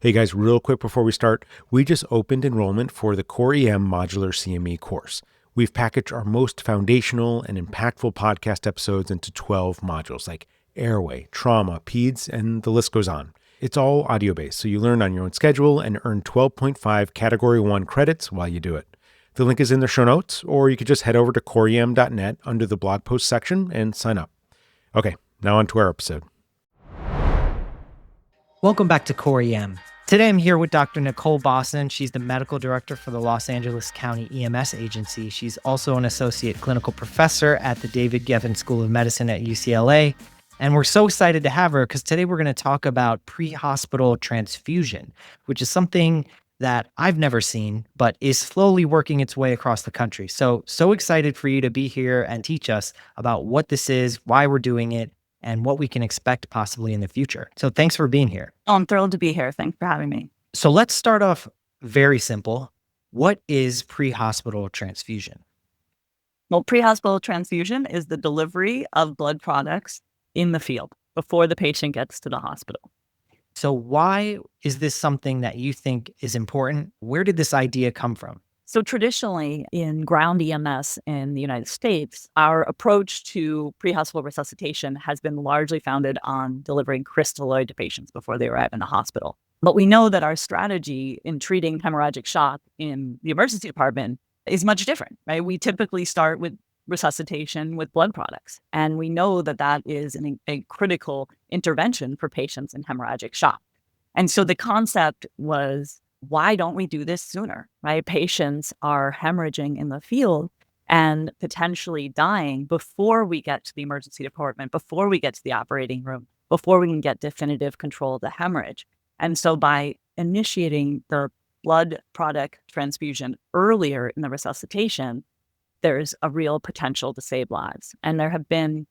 Hey guys, real quick before we start, we just opened enrollment for the Core EM Modular CME course. We've packaged our most foundational and impactful podcast episodes into 12 modules like airway, trauma, peds, and the list goes on. It's all audio-based, so you learn on your own schedule and earn 12.5 Category 1 credits while you do it. The link is in the show notes, or you could just head over to coreem.net under the blog post section and sign up. Okay, now on to our episode. Welcome back to Core EM. Today I'm here with Dr. Nichole Bosson. She's the medical director for the Los Angeles County EMS Agency. She's also an associate clinical professor at the David Geffen School of Medicine at UCLA. And we're so excited to have her because today we're going to talk about pre-hospital transfusion, which is something that I've never seen, but is slowly working its way across the country. So excited for you to be here and teach us about what this is, why we're doing it, and what we can expect possibly in the future. So thanks for being here. Oh, I'm thrilled to be here. Thanks for having me. So let's start off very simple. What is pre-hospital transfusion? Well, pre-hospital transfusion is the delivery of blood products in the field before the patient gets to the hospital. So why is this something that you think is important? Where did this idea come from? So traditionally in ground EMS in the United States, our approach to pre-hospital resuscitation has been largely founded on delivering crystalloid to patients before they arrive in the hospital. But we know that our strategy in treating hemorrhagic shock in the emergency department is much different, right? We typically start with resuscitation with blood products. And we know that that is a critical intervention for patients in hemorrhagic shock. And so the concept was, why don't we do this sooner, right? Patients are hemorrhaging in the field and potentially dying before we get to the emergency department, before we get to the operating room, before we can get definitive control of the hemorrhage. And so by initiating the blood product transfusion earlier in the resuscitation, there's a real potential to save lives. And there have been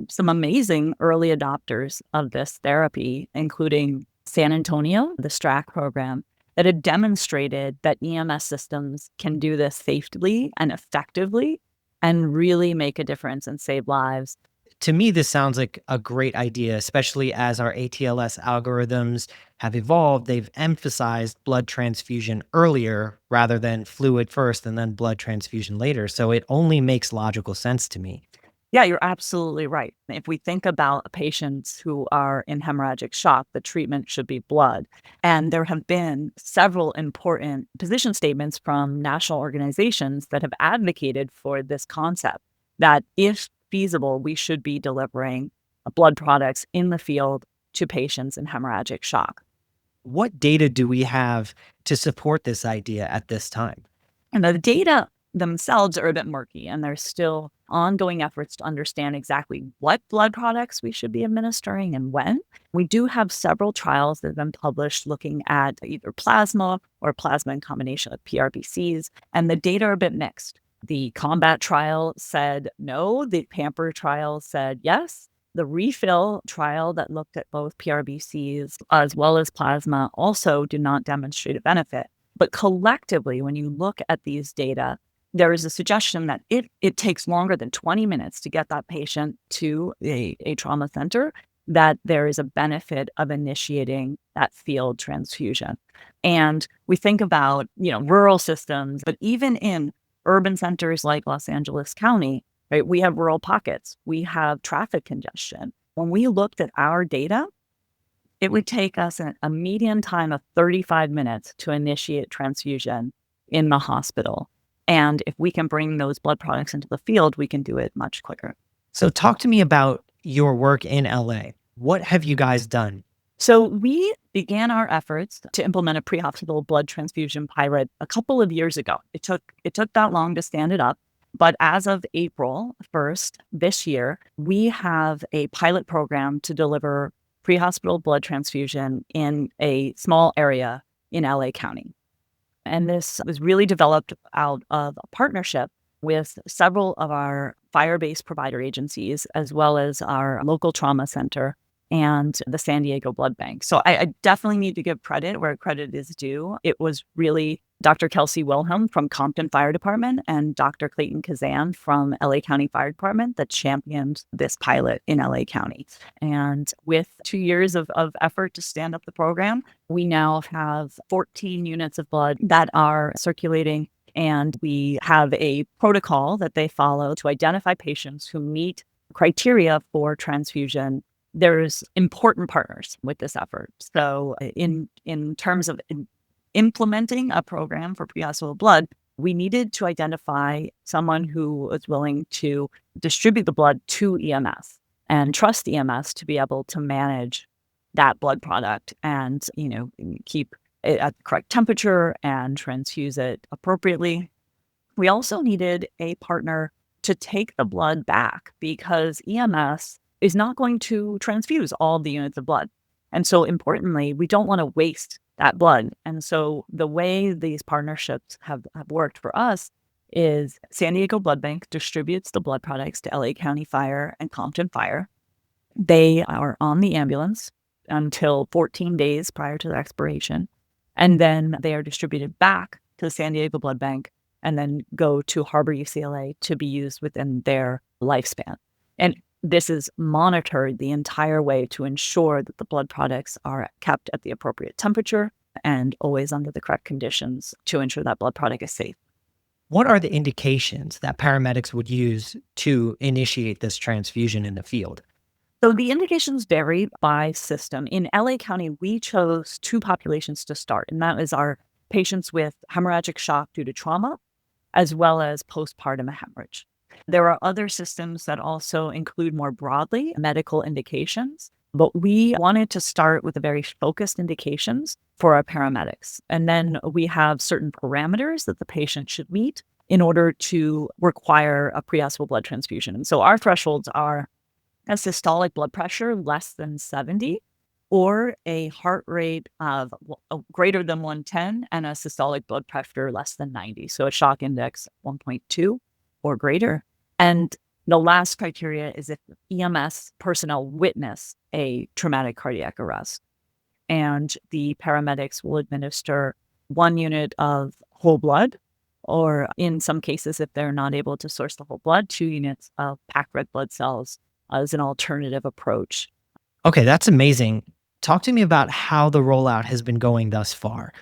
some amazing early adopters of this therapy, including San Antonio, the STRAC program, that have demonstrated that EMS systems can do this safely and effectively and really make a difference and save lives. To me, this sounds like a great idea, especially as our ATLS algorithms have evolved. They've emphasized blood transfusion earlier rather than fluid first and then blood transfusion later. So it only makes logical sense to me. Yeah, you're absolutely right. If we think about patients who are in hemorrhagic shock, the treatment should be blood. And there have been several important position statements from national organizations that have advocated for this concept, that if feasible, we should be delivering blood products in the field to patients in hemorrhagic shock. What data do we have to support this idea at this time? And the data themselves are a bit murky, and there's still ongoing efforts to understand exactly what blood products we should be administering and when. We do have several trials that have been published looking at either plasma or plasma in combination with PRBCs, and the data are a bit mixed. The COMBAT trial said no, the PAMPER trial said yes. The refill trial that looked at both PRBCs as well as plasma also did not demonstrate a benefit. But collectively, when you look at these data, there is a suggestion that it takes longer than 20 minutes to get that patient to a trauma center, that there is a benefit of initiating that field transfusion. And we think about, rural systems, but even in urban centers like Los Angeles County, right, we have rural pockets, we have traffic congestion. When we looked at our data, it would take us a median time of 35 minutes to initiate transfusion in the hospital. And if we can bring those blood products into the field, we can do it much quicker. So talk to me about your work in LA. What have you guys done? So we began our efforts to implement a pre-hospital blood transfusion pilot a couple of years ago. It took that long to stand it up. But as of April 1st this year, we have a pilot program to deliver pre-hospital blood transfusion in a small area in LA County. And this was really developed out of a partnership with several of our fire-based provider agencies, as well as our local trauma center and the San Diego Blood Bank. So I definitely need to give credit where credit is due. It was really Dr. Kelsey Wilhelm from Compton Fire Department and Dr. Clayton Kazan from LA County Fire Department that championed this pilot in LA County. And with 2 years of effort to stand up the program, we now have 14 units of blood that are circulating. And we have a protocol that they follow to identify patients who meet criteria for transfusion. There's important partners with this effort. So in terms of implementing a program for prehospital blood, we needed to identify someone who was willing to distribute the blood to EMS and trust EMS to be able to manage that blood product and, keep it at the correct temperature and transfuse it appropriately. We also needed a partner to take the blood back because EMS is not going to transfuse all the units of blood. And so importantly, we don't want to waste that blood. And so the way these partnerships have worked for us is San Diego Blood Bank distributes the blood products to LA County Fire and Compton Fire. They are on the ambulance until 14 days prior to their expiration. And then they are distributed back to the San Diego Blood Bank and then go to Harbor UCLA to be used within their lifespan. And this is monitored the entire way to ensure that the blood products are kept at the appropriate temperature and always under the correct conditions to ensure that blood product is safe. What are the indications that paramedics would use to initiate this transfusion in the field? So the indications vary by system. In LA County, we chose 2 populations to start, and that is our patients with hemorrhagic shock due to trauma, as well as postpartum hemorrhage. There are other systems that also include more broadly medical indications, but we wanted to start with the very focused indications for our paramedics. And then we have certain parameters that the patient should meet in order to require a prehospital blood transfusion. And so our thresholds are a systolic blood pressure less than 70, or a heart rate of greater than 110 and a systolic blood pressure less than 90. So a shock index 1.2 or greater. And the last criteria is if EMS personnel witness a traumatic cardiac arrest. And the paramedics will administer 1 unit of whole blood, or in some cases, if they're not able to source the whole blood, 2 units of packed red blood cells as an alternative approach. Okay, that's amazing. Talk to me about how the rollout has been going thus far.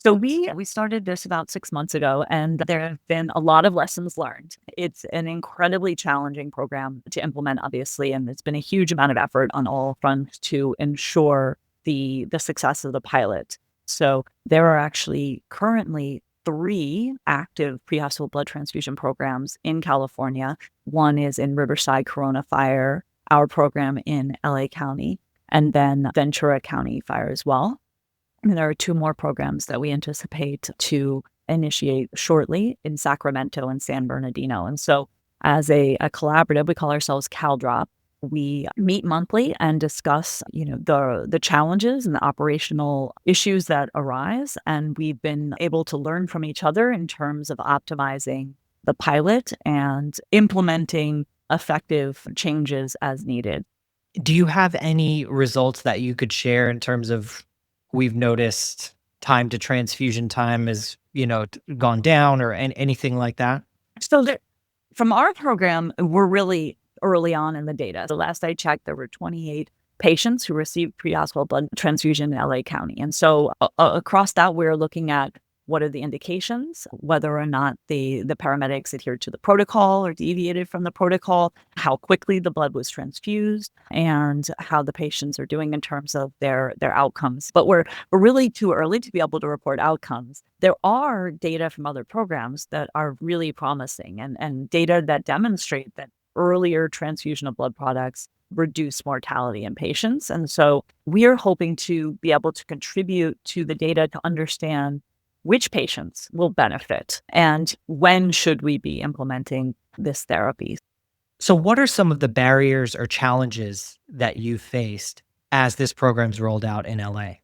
So we started this about 6 months ago, and there have been a lot of lessons learned. It's an incredibly challenging program to implement, obviously, and it's been a huge amount of effort on all fronts to ensure the success of the pilot. So there are actually currently 3 active prehospital blood transfusion programs in California. One is in Riverside Corona Fire, our program in LA County, and then Ventura County Fire as well. And there are 2 more programs that we anticipate to initiate shortly in Sacramento and San Bernardino. And so as a collaborative, we call ourselves CalDrop. We meet monthly and discuss, the challenges and the operational issues that arise. And we've been able to learn from each other in terms of optimizing the pilot and implementing effective changes as needed. Do you have any results that you could share in terms of we've noticed time to transfusion time has, gone down or anything like that? So from our program, we're really early on in the data. The last I checked, there were 28 patients who received prehospital blood transfusion in LA County. And so across that, we're looking at what are the indications, whether or not the paramedics adhered to the protocol or deviated from the protocol, how quickly the blood was transfused, and how the patients are doing in terms of their outcomes. But we're really too early to be able to report outcomes. There are data from other programs that are really promising and data that demonstrate that earlier transfusion of blood products reduce mortality in patients. And so we are hoping to be able to contribute to the data to understand which patients will benefit and when should we be implementing this therapy. So what are some of the barriers or challenges that you faced as this program's rolled out in LA?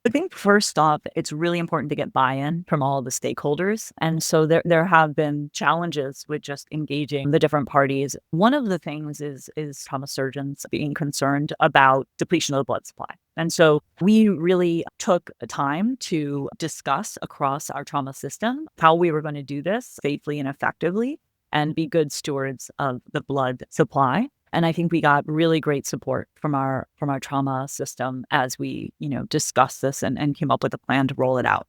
I think first off, it's really important to get buy-in from all the stakeholders. And so there have been challenges with just engaging the different parties. One of the things is trauma surgeons being concerned about depletion of the blood supply. And so we really took time to discuss across our trauma system how we were going to do this safely and effectively and be good stewards of the blood supply. And I think we got really great support from our trauma system as we, discussed this and came up with a plan to roll it out.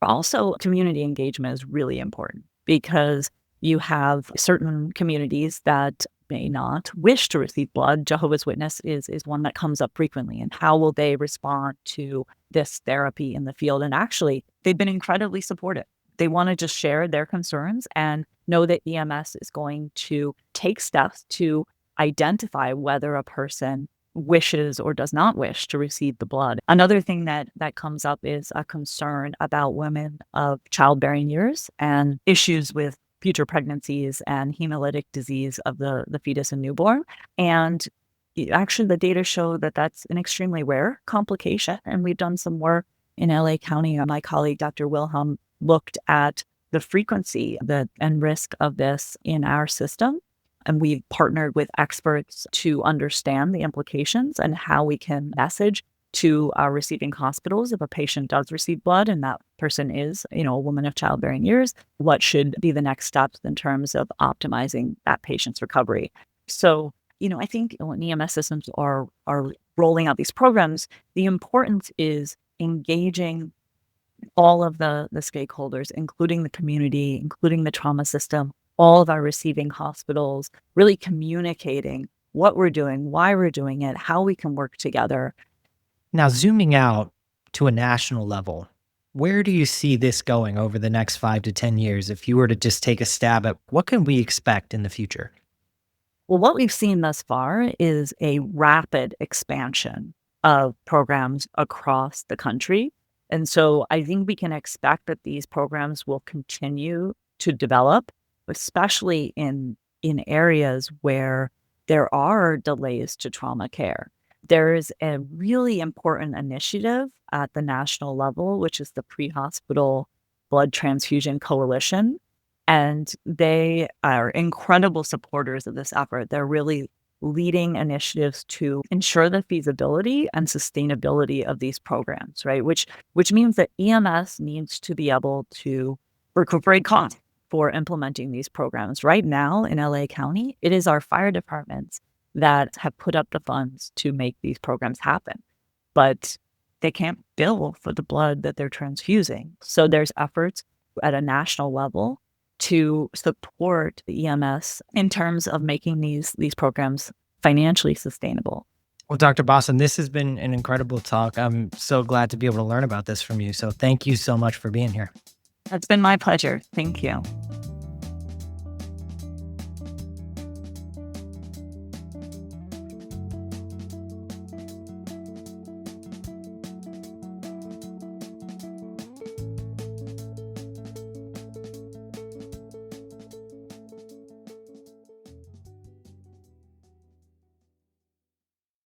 Also, community engagement is really important because you have certain communities that may not wish to receive blood. Jehovah's Witness is one that comes up frequently. And how will they respond to this therapy in the field? And actually, they've been incredibly supportive. They want to just share their concerns and know that EMS is going to take steps to identify whether a person wishes or does not wish to receive the blood. Another thing that comes up is a concern about women of childbearing years and issues with future pregnancies and hemolytic disease of the fetus and newborn. And actually, the data show that that's an extremely rare complication. And we've done some work in LA County. My colleague, Dr. Wilhelm, looked at the frequency and risk of this in our system. And we've partnered with experts to understand the implications and how we can message to our receiving hospitals if a patient does receive blood and that person is, a woman of childbearing years, what should be the next steps in terms of optimizing that patient's recovery. So, I think when EMS systems are rolling out these programs, the importance is engaging all of the stakeholders, including the community, including the trauma system, all of our receiving hospitals, really communicating what we're doing, why we're doing it, how we can work together. Now, zooming out to a national level, where do you see this going over the next 5 to 10 years? If you were to just take a stab at what can we expect in the future? Well, what we've seen thus far is a rapid expansion of programs across the country. And so I think we can expect that these programs will continue to develop, especially in areas where there are delays to trauma care. There is a really important initiative at the national level, which is the Prehospital Blood Transfusion Coalition. And they are incredible supporters of this effort. They're really leading initiatives to ensure the feasibility and sustainability of these programs, right? Which means that EMS needs to be able to recuperate costs for implementing these programs. Right now in LA County, it is our fire departments that have put up the funds to make these programs happen. But they can't bill for the blood that they're transfusing. So there's efforts at a national level to support the EMS in terms of making these programs financially sustainable. Well, Dr. Bosson, this has been an incredible talk. I'm so glad to be able to learn about this from you. So thank you so much for being here. It's been my pleasure. Thank you.